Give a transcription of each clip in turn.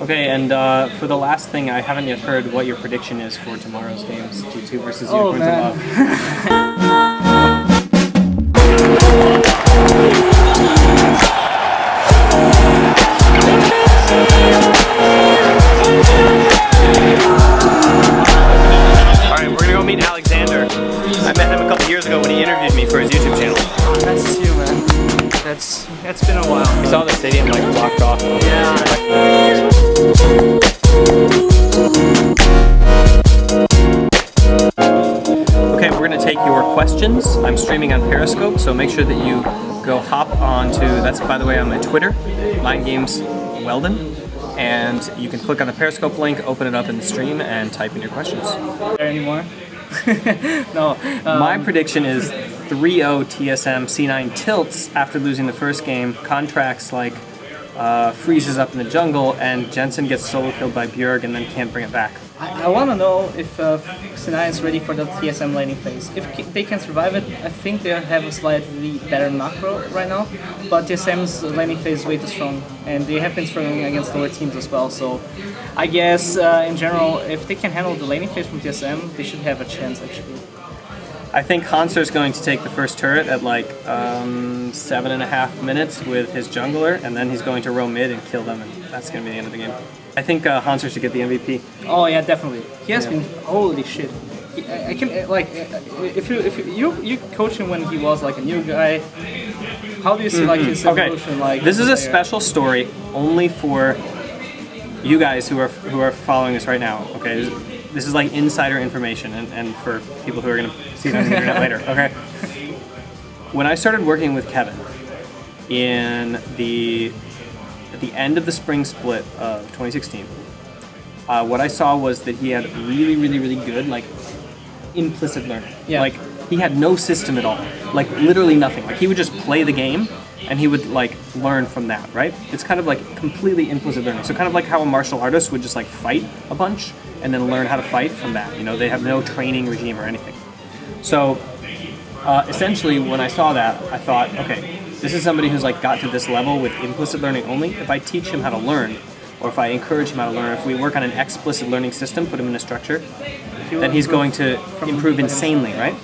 Okay, and for the last thing, I haven't yet heard what your prediction is for tomorrow's games, G2 versus Unicorns of Love. Alright, we're gonna go meet Alexander. I met him a couple years ago when he interviewed me for his YouTube channel. Oh, nice to see you, man. It's been a while. We saw the stadium like blocked off. Yeah. Okay, we're gonna take your questions. I'm streaming on Periscope, so make sure that you go hop onto, that's by the way on my Twitter, Mind Games Weldon, and you can click on the Periscope link, open it up in the stream, and type in your questions. Anymore? No. My prediction is 3-0 TSM C9 tilts after losing the first game. Contracts like freezes up in the jungle, and Jensen gets solo killed by Bjerg and then can't bring it back. I want to know if C9 is ready for the TSM laning phase. If they can survive it, I think they have a slightly better macro right now, but TSM's laning phase is way too strong, and they have been struggling against lower teams as well, so I guess in general, if they can handle the laning phase from TSM, they should have a chance actually. I think Hanser's going to take the first turret at like 7.5 minutes with his jungler, and then he's going to roam mid and kill them, and that's going to be the end of the game. I think Hanser should get the MVP. Oh yeah, definitely. He has been, holy shit. I can like if you coach him when he was like a new guy. How do you see like his evolution? Like this is a special story only for you guys who are following this right now. Okay, this is like insider information, and for people who are going to see it on the internet later. Okay, when I started working with Kevin at the end of the spring split of 2016, what I saw was that he had really good like implicit learning. Yeah. Like he had no system at all, like literally nothing. Like he would just play the game and he would like learn from that, right? It's kind of like completely implicit learning. So kind of like how a martial artist would just like fight a bunch and then learn how to fight from that. You know, they have no training regime or anything. So essentially when I saw that, I thought, okay, this is somebody who's like got to this level with implicit learning only. If I teach him how to learn, or if I encourage him how to learn, if we work on an explicit learning system, put him in a structure, then he's going to improve insanely, right?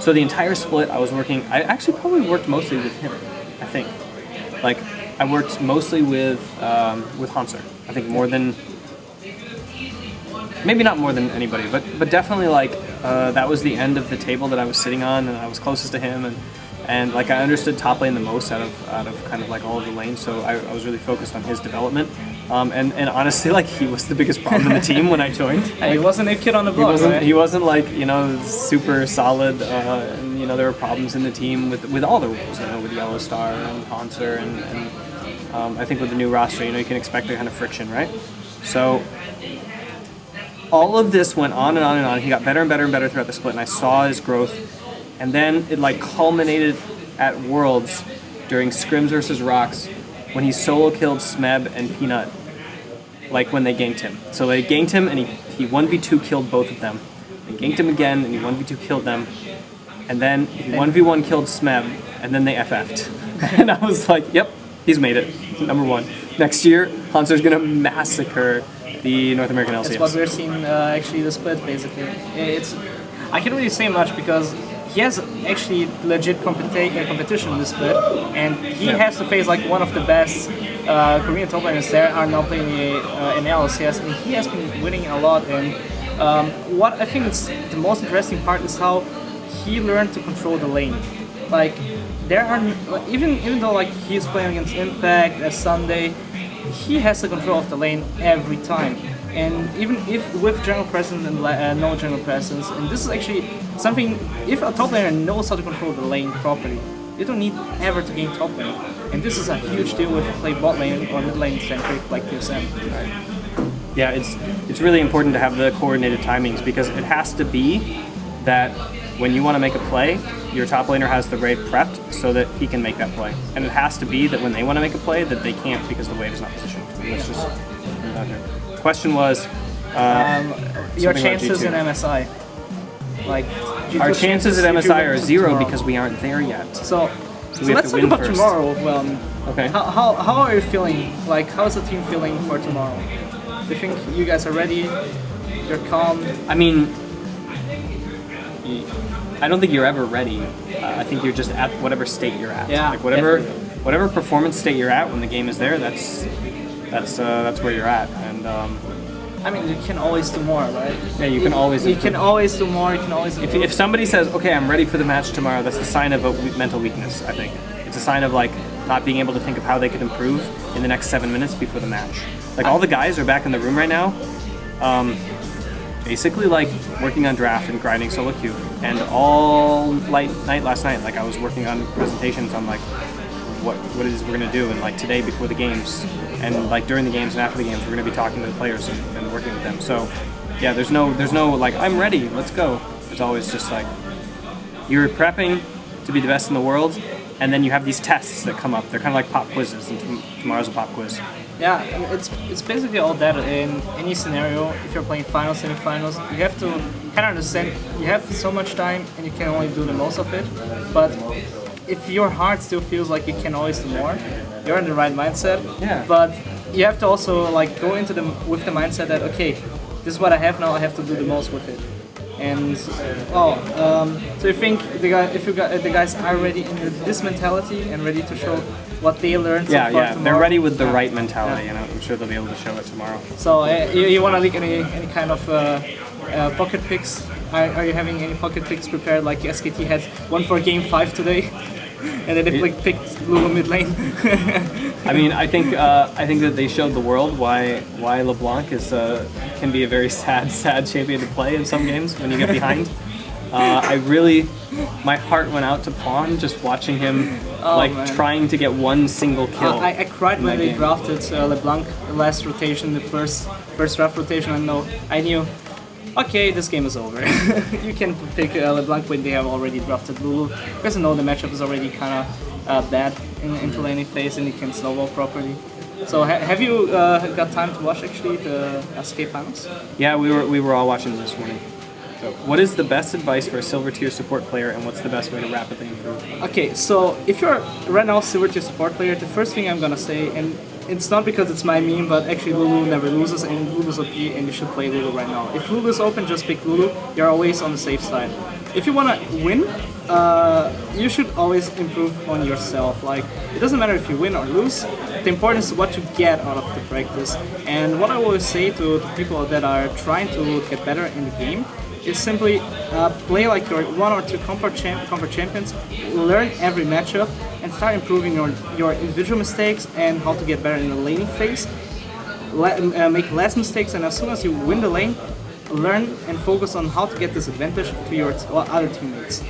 So the entire split I actually probably worked mostly with him, I think. Like, I worked mostly with Hanser. I think more than, maybe not more than anybody, but definitely like, that was the end of the table that I was sitting on, and I was closest to him, and like I understood top lane the most out of kind of like all of the lanes, so I was really focused on his development. And honestly, like he was the biggest problem in the team when I joined. He wasn't a kid on the block, right? He wasn't like, you know, super solid. And, you know, there were problems in the team with all the roles, you know, with Yellow Star and Hanser, and I think with the new roster, you know, you can expect a kind of friction, right? So all of this went on and on and on. He got better and better and better throughout the split, and I saw his growth. And then it like culminated at Worlds during Scrims versus Rocks when he solo killed Smeb and Peanut, like when they ganked him. So they ganked him and he 1v2 killed both of them. They ganked him again and he 1v2 killed them. And then he 1v1 killed Smeb and then they FF'd. And I was like, yep, he's made it, number one. Next year, Hanser's gonna massacre the North American LCS. That's what we're seeing actually the split basically. I can't really say much because he has actually legit competition in this split, and he has to face like one of the best Korean top laners there are now playing in LCS, and he has been winning a lot. And what I think is the most interesting part is how he learned to control the lane. Like there are even though like he's playing against Impact as Sunday, he has the control of the lane every time. And even if with jungle presence and no jungle presence, and this is actually something, if a top laner knows how to control the lane properly, you don't need ever to gain top lane. And this is a huge deal if you play bot lane or mid lane centric like TSM. Right? Yeah, it's really important to have the coordinated timings, because it has to be that when you want to make a play, your top laner has the wave prepped so that he can make that play. And it has to be that when they want to make a play, that they can't because the wave is not positioned. Let's just put it out here. The question was your chances in MSI. Like our chances at MSI are 0 because we aren't there yet. So let's talk about tomorrow. Okay. How are you feeling? Like, how's the team feeling for tomorrow? Do you think you guys are ready? You're calm? I mean, I don't think you're ever ready. I think you're just at whatever state you're at. Yeah, Like whatever definitely. whatever performance state you're at when the game is there, that's where you're at. And I mean, you can always do more, right? yeah, you can always. You can always do more. You can always. If somebody says, "Okay, I'm ready for the match tomorrow," that's a sign of a mental weakness. I think it's a sign of like not being able to think of how they could improve in the next 7 minutes before the match. Like all the guys are back in the room right now, basically like working on draft and grinding solo queue, and all night last night, like I was working on presentations on like what it is we're gonna do, and like today before the games, and like during the games and after the games, we're gonna be talking to the players and working with them. So yeah, there's no like I'm ready, let's go. There's always just like you're prepping to be the best in the world, and then you have these tests that come up. They're kind of like pop quizzes, and tomorrow's a pop quiz. Yeah, it's basically all that in any scenario. If you're playing finals, semifinals, you have to kind of understand you have so much time and you can only do the most of it. But if your heart still feels like you can always do more, you're in the right mindset. Yeah. But you have to also like go into with the mindset that okay, this is what I have now. I have to do the most with it. And so you think the guys are ready in this mentality and ready to show what they learned so far tomorrow? They're ready with the right mentality, and I'm sure they'll be able to show it tomorrow. So you want to leak any kind of pocket picks? Are you having any pocket picks prepared? Like SKT had one for Game 5 today, and then they picked Lulu mid lane. I mean, I think that they showed the world why LeBlanc can be a very sad champion to play in some games when you get behind. My heart went out to Pawn just watching him trying to get one single kill. I cried when they drafted LeBlanc last rotation, the first draft rotation. I knew, okay, this game is over. You can pick LeBlanc when they have already drafted Lulu, because you know the matchup is already kind of bad into laning phase and you can snowball properly. So have you got time to watch actually the SK finals? Yeah, we were all watching this morning. So what is the best advice for a silver tier support player, and what's the best way to rapidly improve? Okay, so if you're right now a silver tier support player, the first thing I'm gonna say, and it's not because it's my meme, but actually Lulu never loses, and Lulu's OP, and you should play Lulu right now. If Lulu's open, just pick Lulu. You're always on the safe side. If you wanna win, you should always improve on yourself. Like, it doesn't matter if you win or lose. The important is what you get out of the practice. And what I always say to people that are trying to get better in the game is simply play like your one or two comfort champions, learn every matchup, and start improving your individual mistakes and how to get better in the laning phase. Make less mistakes, and as soon as you win the lane, learn and focus on how to get this advantage to your other teammates.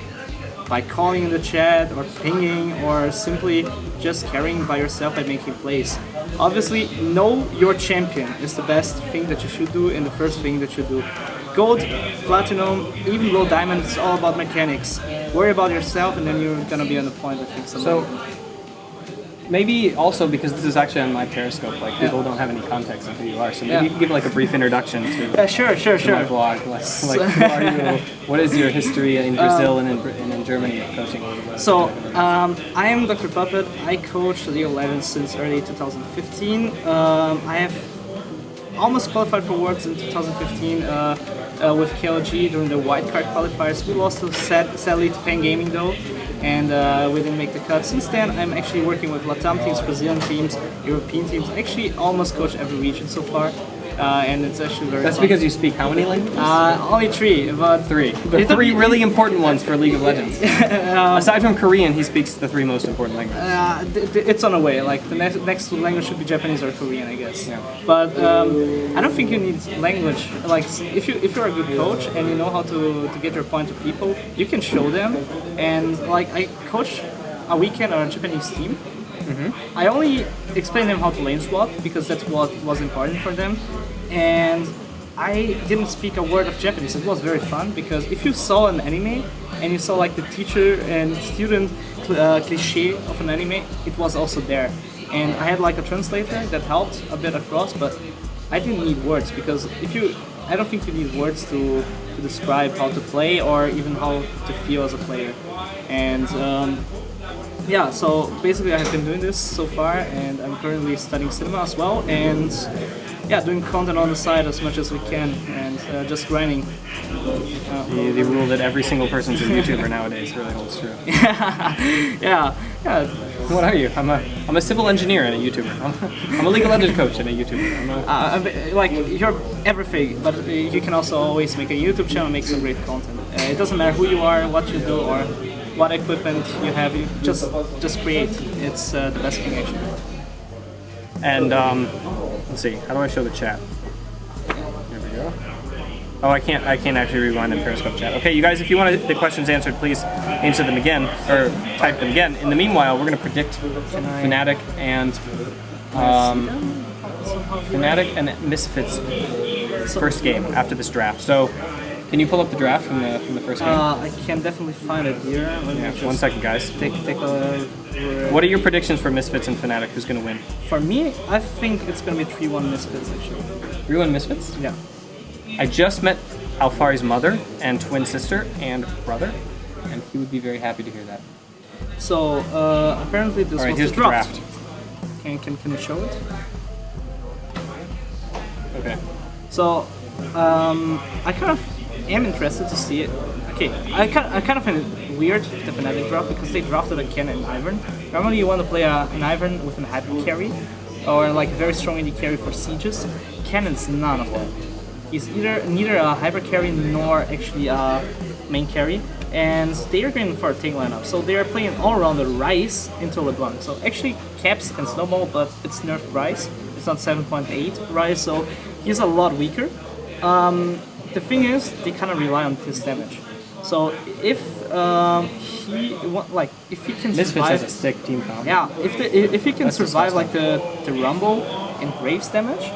By calling in the chat, or pinging, or simply just carrying by yourself by making plays. Obviously, know your champion is the best thing that you should do and the first thing that you do. Gold, Platinum, even low Diamond, it's all about mechanics. Worry about yourself and then you're gonna be on the point, I think. So maybe also because this is actually on my Periscope, like people don't have any context on who you are, so maybe you can give like a brief introduction to sure. my blog. Like who are you? What is your history in Brazil and in Germany of coaching? So I am Dr. Puppet. I coach League of Legends since early 2015. I have almost qualified for Worlds in 2015 with KLG during the wildcard qualifiers. We lost sadly to Pan Gaming though, and we didn't make the cut. Since then, I'm actually working with Latam teams, Brazilian teams, European teams. I actually almost coach every region so far, and it's actually very That's fun. because you speak how many languages? Only three, but Three. The three really important ones for League of Legends. Aside from Korean, he speaks the three most important languages. It's on the way. Like the next language should be Japanese or Korean, I guess. Yeah. But I don't think you need language. Like if you're a good coach and you know how to get your point to people, you can show them. And like I coach a weekend on a Japanese team. Mm-hmm. I only explained them how to lane swap because that's what was important for them. And I didn't speak a word of Japanese. It was very fun because if you saw an anime and you saw like the teacher and student cliche of an anime, it was also there. And I had like a translator that helped a bit across, but I didn't need words because I don't think you need words to describe how to play or even how to feel as a player. And Yeah, so basically I have been doing this so far, and I'm currently studying cinema as well, and yeah, doing content on the side as much as we can, and just grinding. The rule that every single person's a YouTuber nowadays really holds true. Yeah. What are you? I'm a civil engineer and a YouTuber. I'm a legal ed coach and a YouTuber. Like, you're everything, but you can also always make a YouTube channel and make some great content. It doesn't matter who you are, what you do, or what equipment you have. You just create. It's the best thing actually. And let's see. How do I show the chat? There we go. Oh, I can't actually rewind in Periscope chat. Okay, you guys, if you want the questions answered, please answer them again or type them again. In the meanwhile, we're going to predict Fnatic and Misfits first game after this draft. So, can you pull up the draft from the first game? I can definitely find it here. Yeah, 1 second, guys. Take a. What are your predictions for Misfits and Fnatic? Who's going to win? For me, I think it's going to be 3-1 Misfits actually. 3-1 Misfits? Yeah. I just met Alfari's mother and twin sister and brother, and he would be very happy to hear that. So apparently this was here's the the draft. Can you show it? Okay. So I kind of am interested to see it. Okay, I kind of find it weird the Fnatic draft because they drafted a Ken and Ivern. Normally you want to play an Ivern with an hyper carry, or like a very strong AD carry for sieges. Cannon's none of that. He's neither a hyper carry nor actually a main carry, and they are going for a tank lineup. So they are playing all around the Ryze into LeBlanc. So actually Caps can snowball, but it's nerfed Ryze. It's not 7.8 Ryze, so he's a lot weaker. The thing is, they kind of rely on his damage. So if if he can Misfits survive, has a sick team comp. yeah, if he can That's survive disgusting. like the Rumble and Graves damage,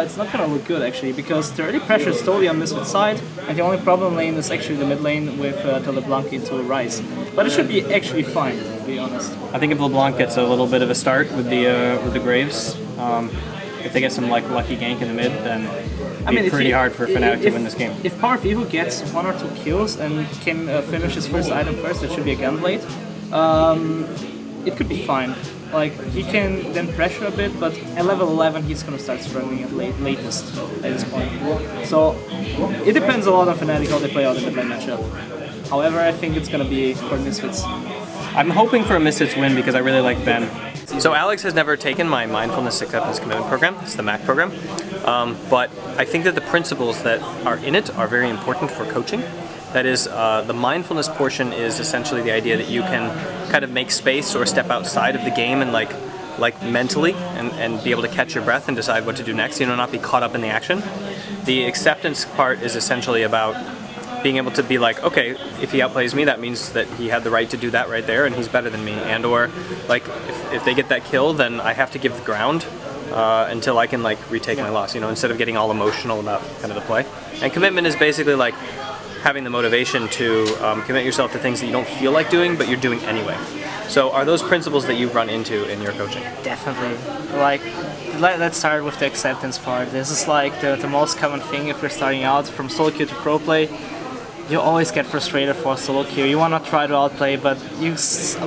it's not gonna look good actually, because the early pressure is totally on Misfit's side, and the only problem lane is actually the mid lane with the LeBlanc into Ryze. But it should be actually fine, to be honest. I think if LeBlanc gets a little bit of a start with the Graves, if they get some like lucky gank in the mid, then it'd be pretty hard for Fnatic to win this game. If Power of Evil gets 1 or 2 kills and can finish his first item first, that should be a Gunblade, it could be fine. Like, he can then pressure a bit, but at level 11 he's gonna start struggling at latest at this point. So it depends a lot on Fnatic how they play out the mid lane matchup. However, I think it's gonna be for Misfits. I'm hoping for a Misfits win because I really like Ben. So Alex has never taken my Mindfulness Acceptance Commitment program. It's the MAC program. But I think that the principles that are in it are very important for coaching. That is, the mindfulness portion is essentially the idea that you can kind of make space or step outside of the game and like mentally and be able to catch your breath and decide what to do next, not be caught up in the action. The acceptance part is essentially about being able to be like, okay, if he outplays me, that means that he had the right to do that right there and he's better than me. And or like if they get that kill, then I have to give the ground until I can retake my loss, instead of getting all emotional about kind of the play. And commitment is basically like having the motivation to commit yourself to things that you don't feel like doing, but you're doing anyway. So are those principles that you've run into in your coaching? Definitely. Let's start with the acceptance part. This is like the most common thing if you're starting out from solo queue to pro play. You always get frustrated for solo queue. You want to try to outplay, but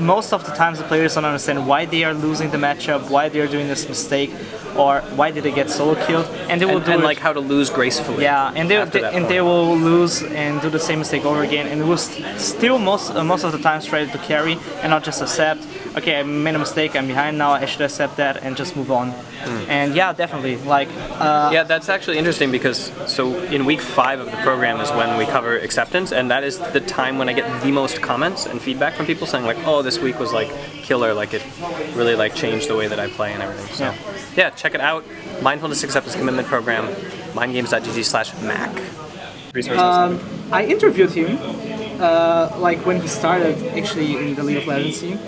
most of the times the players don't understand why they are losing the matchup, why they are doing this mistake, or why did they get solo killed, and they will do how to lose gracefully. Yeah, and they will lose and do the same mistake over again, and will still most of the time try to carry and not just accept. Okay, I made a mistake. I'm behind now. I should accept that and just move on. And yeah, definitely. Yeah, that's actually interesting because in week 5 of the program is when we cover acceptance, and that is the time when I get the most comments and feedback from people saying oh, this week was killer, it really changed the way that I play and everything. So yeah, check it out. Mindfulness Acceptance Commitment Program, mindgames.gg/MAC. I interviewed him when he started actually in the League of Legends scene.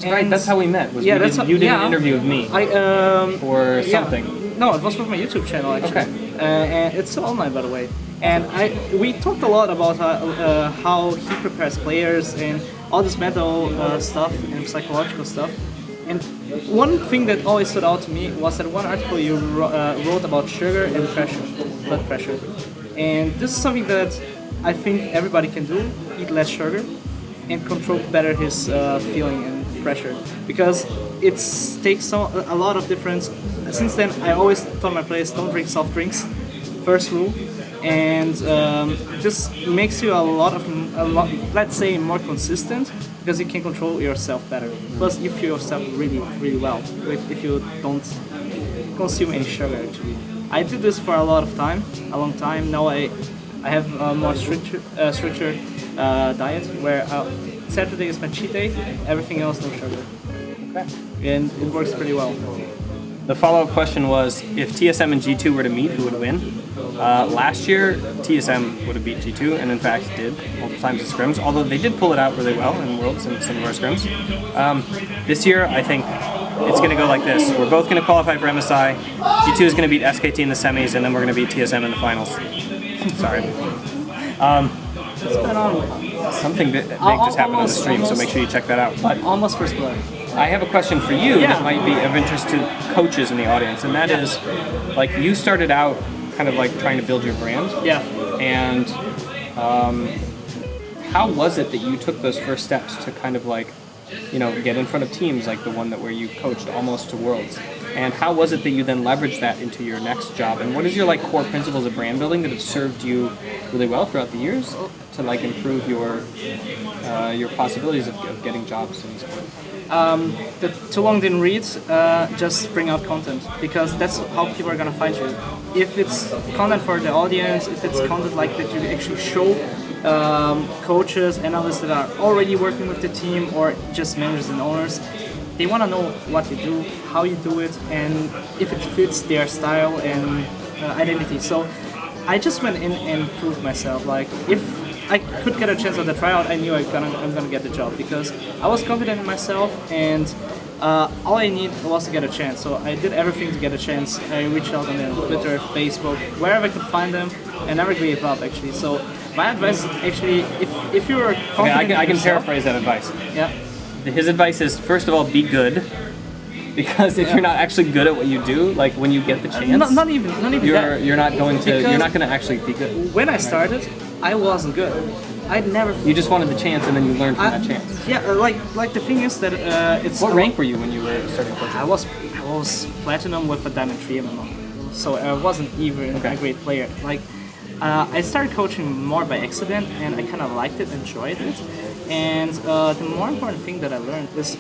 Right, that's how we met. You did an interview with me or something. Yeah. No, it was with my YouTube channel actually. Okay. And it's still online, by the way. And we talked a lot about how he prepares players and all this mental stuff and psychological stuff. And one thing that always stood out to me was that one article you wrote about sugar and pressure, blood pressure. And this is something that I think everybody can do: eat less sugar and control better his feeling and pressure because it takes a lot of difference. Since then, I always told my players don't drink soft drinks. First rule, and just makes you a lot, let's say, more consistent because you can control yourself better. Plus, you feel yourself really, really well if you don't consume any sugar. Actually, I did this for a long time. Now I have a more stricter diet where Saturday is my cheat day. Everything else no sugar. Okay. And it works pretty well. The follow-up question was, if TSM and G2 were to meet, who would win? Last year, TSM would have beat G2, and in fact did multiple times in scrims, although they did pull it out really well in Worlds and some of our scrims. This year, I think it's going to go like this. We're both going to qualify for MSI, G2 is going to beat SKT in the semis, and then we're going to beat TSM in the finals. Sorry. What's going on? Something big just happened on the stream, so make sure you check that out. But almost first blood. I have a question for you that might be of interest to coaches in the audience, and that is, like, you started out kind of like trying to build your brand. Yeah. And how was it that you took those first steps to kind of like, you know, get in front of teams like the one that where you coached almost to Worlds? And how was it that you then leveraged that into your next job? And what is your like core principles of brand building that have served you really well throughout the years to like improve your possibilities of getting jobs in esports? The too long didn't read, just bring out content because that's how people are gonna find you. If it's content for the audience, if it's content like that you actually show coaches, analysts that are already working with the team or just managers and owners, they want to know what you do, how you do it, and if it fits their style and identity. So I just went in and proved myself. Like if I could get a chance at the tryout, I knew I'm gonna get the job because I was confident in myself, and all I need was to get a chance. So I did everything to get a chance. I reached out on them, Twitter, Facebook, wherever I could find them, and never gave up actually. So my advice is actually, if you're confident I can yourself, paraphrase that advice. Yeah. His advice is, first of all, be good. Because if you're not actually good at what you do, like when you get the chance, not even you're not going to Because you're not going to actually be good. When I started, I wasn't good. I'd never. You just wanted the chance, and then you learned from that chance. Yeah, like the thing is that it's. What rank were you when you were starting coaching? I was platinum with a diamond 3 MMO, so I wasn't even a great player. Like I started coaching more by accident, and I kind of liked it, enjoyed it. And the more important thing that I learned is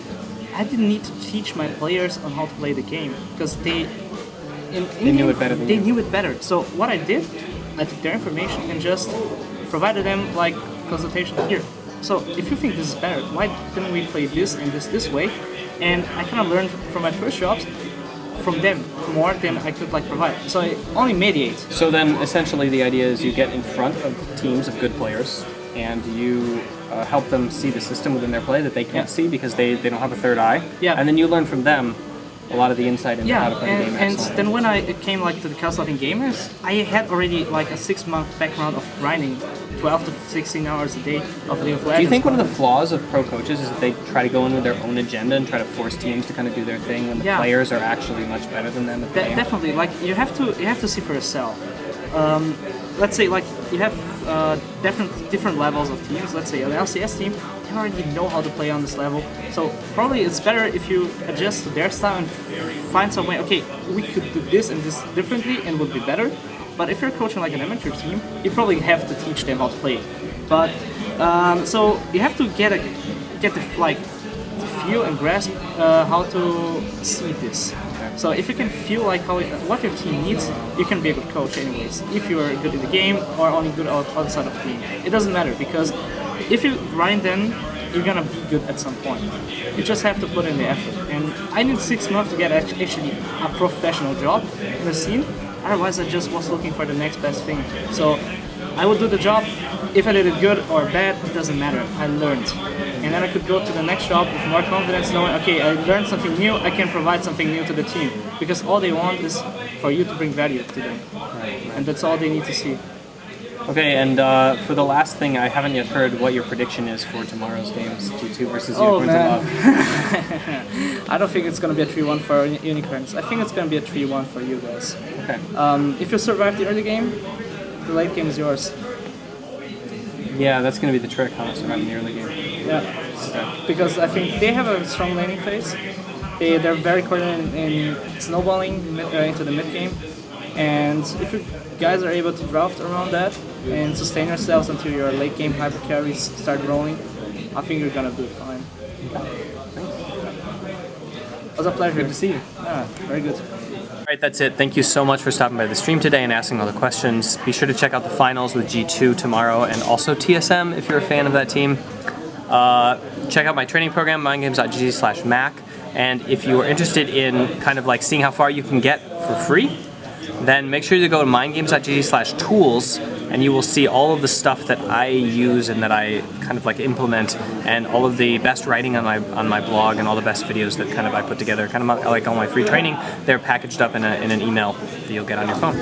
I didn't need to teach my players on how to play the game because they knew it better than they you. knew it better. So what I did, I took their information and just provided them like consultation here. So if you think this is better, why didn't we play this and this way? And I kind of learned from my first jobs from them more than I could like provide. So I only mediate. So then essentially the idea is you get in front of teams of good players and you help them see the system within their play that they can't see because they don't have a third eye. Yeah. And then you learn from them a lot of the insight into how to play the game. And then when I came like to the Castle Gamers, I had already like a 6-month background of grinding 12 to 16 hours a day of League of Legends. Do you think one of the flaws of pro coaches is that they try to go in with their own agenda and try to force teams to kind of do their thing when the players are actually much better than them at the game? Definitely, like you have to see for yourself. Let's say like you have different levels of teams. Let's say an LCS team, they already know how to play on this level. So probably it's better if you adjust to their style and find some way. Okay, we could do this and this differently and would be better. But if you're coaching like an amateur team, you probably have to teach them how to play. But so you have to get the feel and grasp how to see this. So if you can feel like what your team needs, you can be a good coach anyways. If you are good in the game or only good outside of the game, it doesn't matter because if you grind, then you're gonna be good at some point. You just have to put in the effort. And I need 6 months to get actually a professional job in the scene. Otherwise, I just was looking for the next best thing. So I would do the job. If I did it good or bad, it doesn't matter. I learned. And then I could go to the next job with more confidence, knowing, okay, I learned something new, I can provide something new to the team. Because all they want is for you to bring value to them. Right. And that's all they need to see. Okay, and for the last thing, I haven't yet heard what your prediction is for tomorrow's games, G2 versus Unicorns of Love. I don't think it's going to be a 3-1 for Unicorns. I think it's going to be a 3-1 for you guys. Okay. If you survive the early game, the late game is yours. Yeah, that's going to be the trick, huh? Surviving the early game. Yeah. because I think they have a strong laning phase. They're very coordinated in snowballing into the mid game, and if you guys are able to draft around that and sustain yourselves until your late game hyper carries start rolling, I think you're gonna do fine. It was a pleasure. Good to see you. Yeah, very good. All right, that's it. Thank you so much for stopping by the stream today and asking all the questions. Be sure to check out the finals with G2 tomorrow, and also TSM if you're a fan of that team. Check out my training program, mindgames.gg/mac. And if you are interested in kind of like seeing how far you can get for free, then make sure to go to mindgames.gg/tools, and you will see all of the stuff that I use and that I kind of like implement, and all of the best writing on my blog, and all the best videos that kind of I put together, kind of like all my free training. They're packaged up in an email that you'll get on your phone.